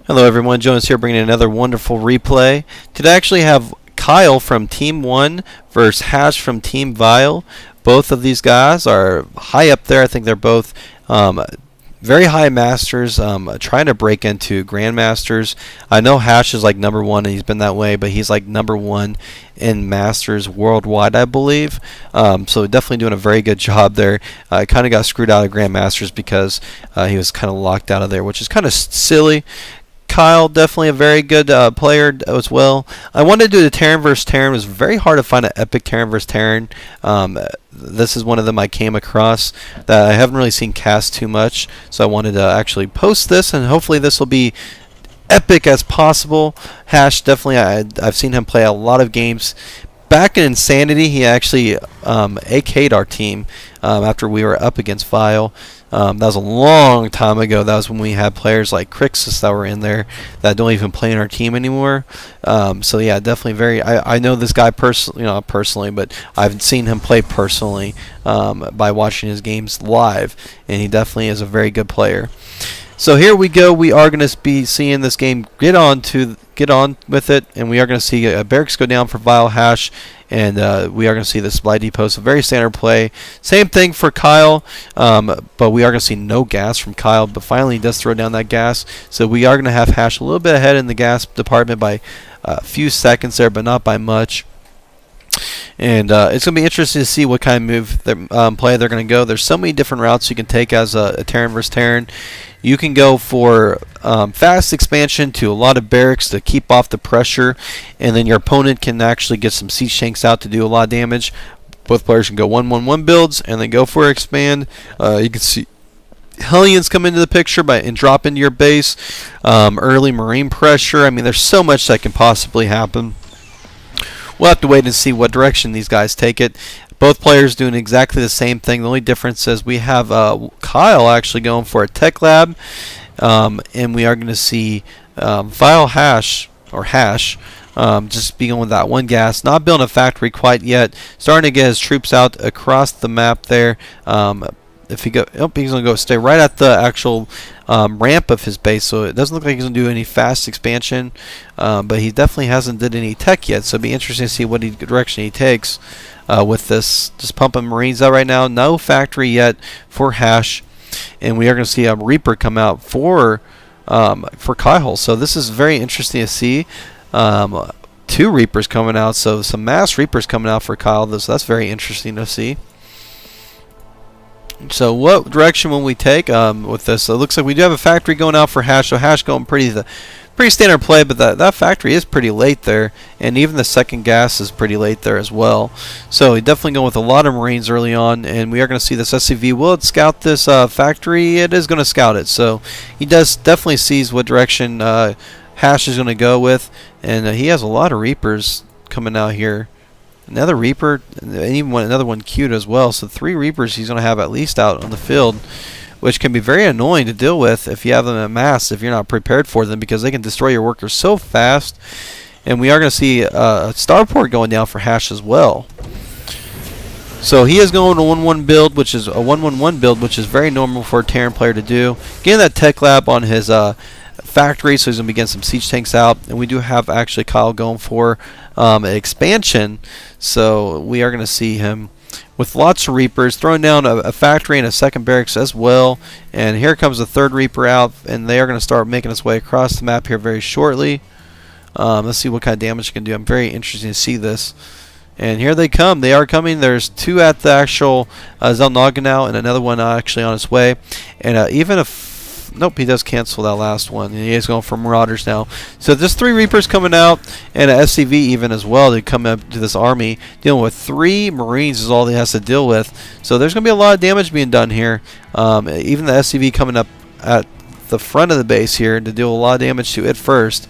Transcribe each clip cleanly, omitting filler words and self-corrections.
Hello everyone, Jonas here bringing another wonderful replay. Today I actually have Kyle from Team 1 versus Hash from Team Vile. Both of these guys are high up there. I think they're both very high masters, trying to break into grandmasters. I know Hash is like number 1 and he's been that way, but he's like number 1 in masters worldwide, I believe. So definitely doing a very good job there. Kind of got screwed out of grandmasters because he was kind of locked out of there, which is kind of silly. Kyle, definitely a very good player as well. I wanted to do the Terran versus Terran. It was very hard to find an epic Terran versus Terran. This is one of them I came across that I haven't really seen cast too much, so I wanted to actually post this, and hopefully this will be epic as possible. Hash, definitely, I've seen him play a lot of games. Back in Insanity, he actually AK'd our team after we were up against Vile. That was a long time ago. That was when we had players like Crixus that were in there that don't even play in our team anymore. So yeah, definitely I know this guy personally, not personally, but I've seen him play personally by watching his games live, and he definitely is a very good player. So here we go. We are going to be seeing this game get on with it, and we are going to see barracks go down for vileHasHe, and we are going to see this supply depot. So very standard play. Same thing for Kyle, but we are going to see no gas from Kyle, but finally he does throw down that gas. So we are going to have Hash a little bit ahead in the gas department by a few seconds there, but not by much. And it's going to be interesting to see what kind of move play they're going to go. There's so many different routes you can take as a Terran versus Terran. You can go for fast expansion to a lot of barracks to keep off the pressure, and then your opponent can actually get some siege tanks out to do a lot of damage. Both players can go 1-1-1 builds and then go for expand. You can see Hellions come into the picture and drop into your base. Early marine pressure. I mean, there's so much that can possibly happen. We'll have to wait and see what direction these guys take it. Both players doing exactly the same thing. The only difference is we have Kyle actually going for a tech lab, and we are going to see vileHasHe or Hash just being with that one gas, not building a factory quite yet. Starting to get his troops out across the map there. If he go, he's going to go stay right at the actual ramp of his base, so it doesn't look like he's going to do any fast expansion, but he definitely hasn't did any tech yet, so it'll be interesting to see what direction he takes with this. Just pumping Marines out right now. No factory yet for Hash, and we are going to see a Reaper come out for ONEKyhol, so this is very interesting to see. 2 Reapers coming out, so some mass Reapers coming out for Kyle. So that's very interesting to see. So what direction will we take with this? So it looks like we do have a factory going out for Hash. So Hash going pretty standard play, but that factory is pretty late there, and even the second gas is pretty late there as well. So he definitely going with a lot of Marines early on, and we are going to see this SCV. Will it scout this factory? It is going to scout it. So he definitely sees what direction Hash is going to go with, and he has a lot of Reapers coming out here. Another Reaper, and even another one queued as well. So 3 Reapers he's going to have at least out on the field, which can be very annoying to deal with if you have them en masse, if you're not prepared for them, because they can destroy your workers so fast. And we are going to see a starport going down for Hash as well. So he is going to 1-1 build, which is a 1-1-1 build, which is very normal for a Terran player to do. Getting that tech lab on his factory, so he's going to be getting some siege tanks out, and we do have actually Kyle going for an expansion, so we are going to see him with lots of Reapers throwing down a factory and a second barracks as well. And here comes the 3rd Reaper out, and they are going to start making its way across the map here very shortly. Let's see what kind of damage it can do. I'm very interested to see this. And here they come. They are coming. There's 2 at the actual Zelnaga now, and another one actually on its way. And even if nope, he does cancel that last one. And he is going for Marauders now. So there's 3 Reapers coming out, and an SCV even as well to come up to this army. Dealing with 3 Marines is all he has to deal with. So there's going to be a lot of damage being done here. Even the SCV coming up at the front of the base here to deal a lot of damage to it first.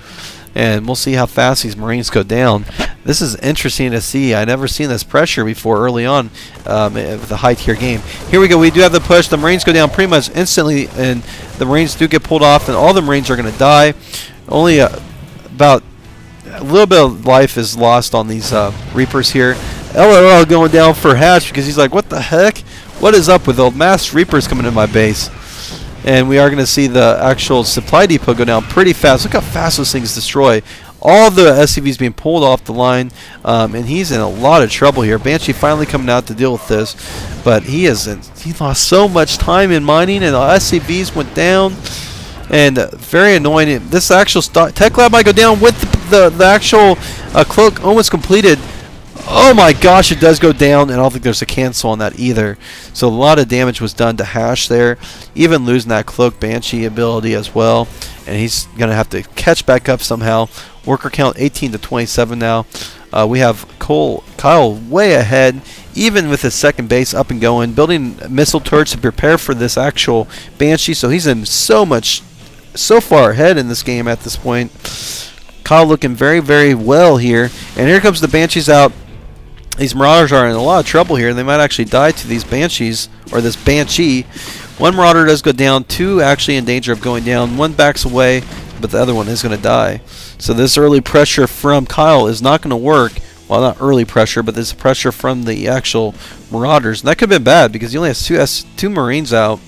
And we'll see how fast these Marines go down. This is interesting to see. I never seen this pressure before early on with the high tier game. Here we go. We do have the push. The Marines go down pretty much instantly, and the Marines do get pulled off, and all the Marines are going to die. Only about a little bit of life is lost on these Reapers here. LOL going down for Hash because he's like, what the heck? What is up with the mass Reapers coming in my base? and we are going to see the actual supply depot go down pretty fast. Look how fast those things destroy. All the SCVs being pulled off the line, and he's in a lot of trouble here. Banshee finally coming out to deal with this, but he lost so much time in mining, and the SCVs went down, and very annoying. This actual tech lab might go down with the actual cloak almost completed. Oh my gosh, it does go down, and I don't think there's a cancel on that either. So a lot of damage was done to Hash there, even losing that cloak Banshee ability as well. And he's going to have to catch back up somehow. Worker count 18 to 27 now. We have Kyle way ahead, even with his second base up and going, building missile turrets to prepare for this actual Banshee. So he's in so far ahead in this game at this point. Kyle looking very, very well here. And here comes the Banshees out. These Marauders are in a lot of trouble here. They might actually die to these Banshees, or this Banshee. One Marauder does go down, two actually in danger of going down. One backs away, but the other one is going to die. So this early pressure from Kyle is not going to work. Well, not early pressure, but this pressure from the actual Marauders. And that could have been bad because he only has two Marines out.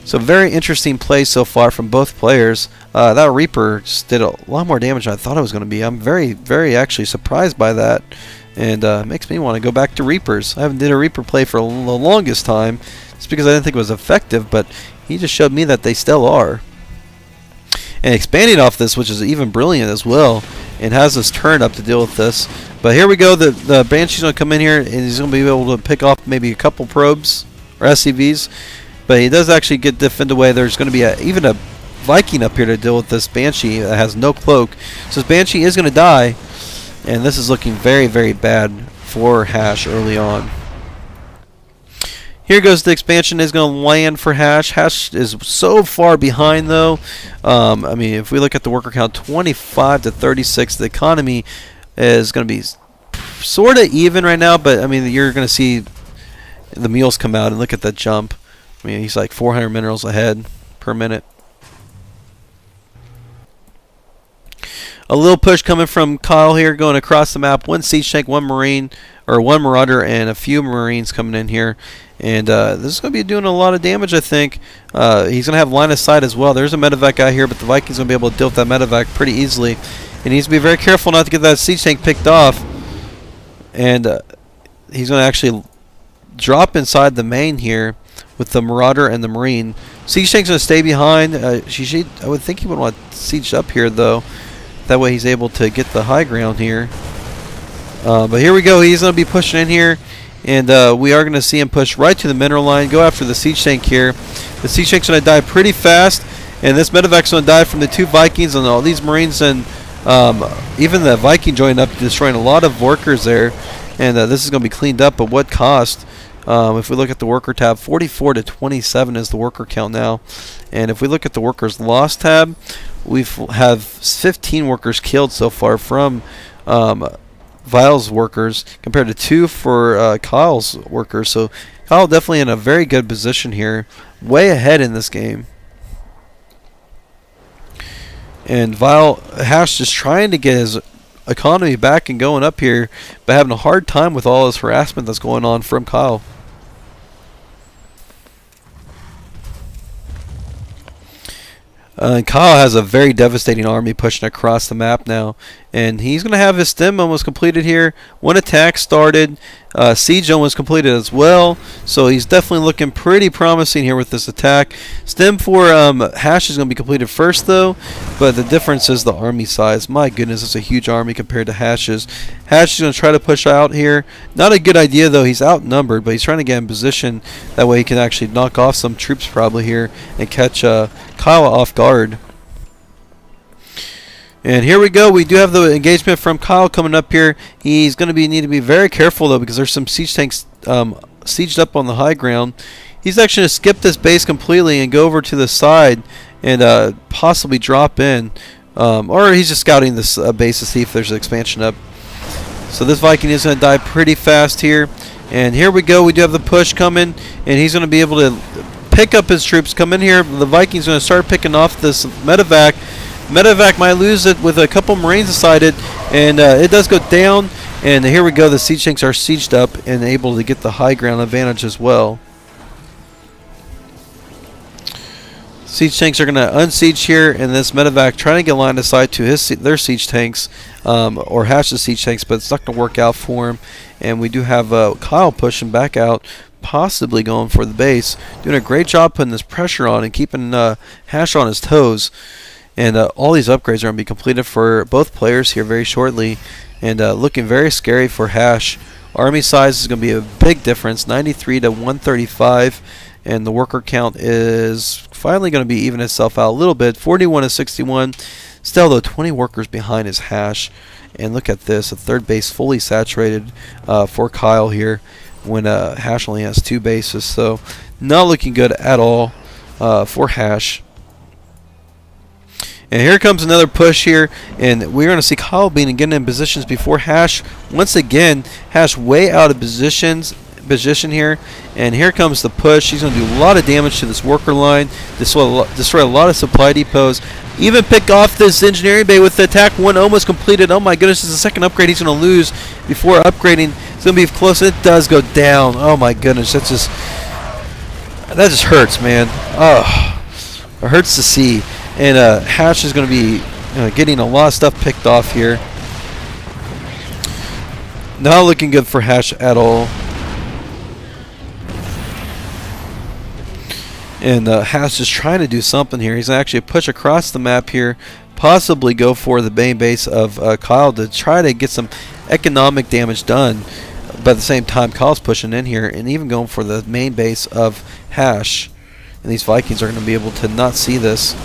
So very interesting play so far from both players. That Reaper just did a lot more damage than I thought it was going to be. I'm very, very actually surprised by that. And makes me want to go back to Reapers. I haven't did a Reaper play for the longest time. It's because I didn't think it was effective, but he just showed me that they still are. And expanding off this, which is even brilliant as well, and has this turn up to deal with this. But here we go. The Banshee's going to come in here, and he's going to be able to pick off maybe a couple probes or SCVs. But he does actually get defended away. There's going to be even a Viking up here to deal with this Banshee that has no cloak. So this Banshee is going to die. And this is looking very, very bad for Hash early on. Here goes the expansion is going to land for Hash. Hash is so far behind though. I mean, if we look at the worker count, 25 to 36, the economy is going to be sort of even right now. But I mean, you're going to see the mules come out and look at that jump. I mean, he's like 400 minerals ahead per minute. A little push coming from Kyle here, going across the map. One siege tank, one Marine, or one Marauder, and a few Marines coming in here. And this is going to be doing a lot of damage, I think. He's going to have line of sight as well. There's a medevac guy here, but the Vikings going to be able to deal with that medevac pretty easily. He needs to be very careful not to get that siege tank picked off. And he's going to actually drop inside the main here with the Marauder and the Marine. Siege tank's going to stay behind. I would think he would want to siege up here, though. That way he's able to get the high ground here. But here we go. He's going to be pushing in here. And we are going to see him push right to the mineral line. Go after the siege tank here. The siege tank's going to die pretty fast. And this medevac's going to die from the two Vikings and all these Marines. And even the Viking joined up, destroying a lot of workers there. And this is going to be cleaned up. But what cost? If we look at the worker tab, 44 to 27 is the worker count now. And if we look at the workers lost tab, we have 15 workers killed so far from Vile's workers compared to 2 for Kyle's workers. So Kyle definitely in a very good position here, way ahead in this game. And vileHasHe just trying to get his economy back and going up here, but having a hard time with all this harassment that's going on from Kyle. Kyle has a very devastating army pushing across the map now, and he's going to have his stem almost completed here. One attack started, siege almost completed as well, so he's definitely looking pretty promising here with this attack. Stem for Hash is going to be completed first though, but the difference is the army size. My goodness, it's a huge army compared to Hash's. Hash is going to try to push out here. Not a good idea though. He's outnumbered, but he's trying to get in position. That way he can actually knock off some troops probably here and catch Kyle off guard. And here we go. We do have the engagement from Kyle coming up here. He's going to need to be very careful though, because there's some siege tanks sieged up on the high ground. He's actually going to skip this base completely and go over to the side and possibly drop in, or he's just scouting this base to see if there's an expansion up. So this Viking is going to die pretty fast here. And here we go. We do have the push coming, and he's going to be able to pick up his troops. Come in here. The Vikings going to start picking off this medevac. Medevac might lose it with a couple Marines inside it, and it does go down. And here we go. The siege tanks are sieged up and able to get the high ground advantage as well. Siege tanks are going to unsiege here, and this medevac trying to get line of sight to their siege tanks, or Hash's siege tanks, but it's not going to work out for him. And we do have Kyle pushing back out, possibly going for the base, doing a great job putting this pressure on and keeping Hash on his toes. And all these upgrades are going to be completed for both players here very shortly, and looking very scary for Hash. Army size is going to be a big difference, 93 to 135, and the worker count is finally going to be even itself out a little bit, 41 to 61. Still, though, 20 workers behind his Hash. And look at this, a third base fully saturated for Kyle here when Hash only has 2 bases. So not looking good at all for Hash. And here comes another push here, and we're going to see Kyle getting in positions before Hash. Once again, Hash way out of position here, and here comes the push. He's going to do a lot of damage to this worker line, destroy a lot of supply depots, even pick off this engineering bay with the attack 1 almost completed. Oh my goodness, this is the second upgrade he's going to lose before upgrading. It's going to be close. It does go down. Oh my goodness, that just hurts, man. Oh, it hurts to see. And Hash is going to be getting a lot of stuff picked off here. Not looking good for Hash at all. And Hash is trying to do something here. He's going to actually push across the map here, possibly go for the main base of Kyle to try to get some economic damage done. But at the same time, Kyle's pushing in here and even going for the main base of Hash. And these Vikings are going to be able to not see this.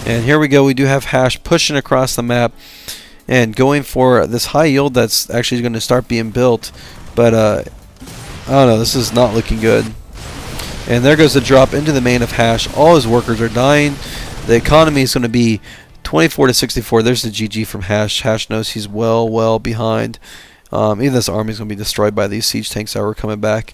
And here we go. We do have Hash pushing across the map and going for this high yield that's actually going to start being built. But I don't know. This is not looking good. And there goes the drop into the main of Hash. All his workers are dying. The economy is going to be 24 to 64. There's the GG from Hash. Hash knows he's well behind. Even this army is going to be destroyed by these siege tanks that were coming back.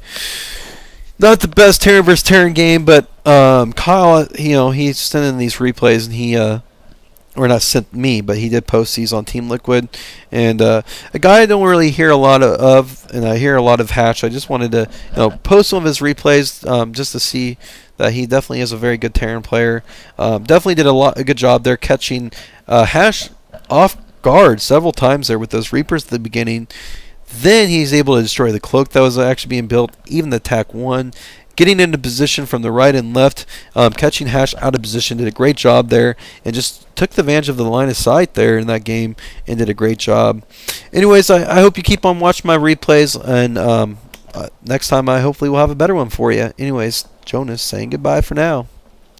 Not the best Terran versus Terran game, but Kyle, he sent in these replays, and he, or not sent me, but he did post these on Team Liquid. And a guy I don't really hear a lot of, and I hear a lot of Hash. I just wanted to, post some of his replays just to see that he definitely is a very good Terran player. Definitely did a good job there catching Hash off guard several times there with those Reapers at the beginning. Then he's able to destroy the cloak that was actually being built, even the attack 1, getting into position from the right and left, catching Hash out of position, did a great job there, and just took the advantage of the line of sight there in that game and did a great job. Anyways, I hope you keep on watching my replays, and next time I hopefully will have a better one for you. Anyways, Jonas saying goodbye for now.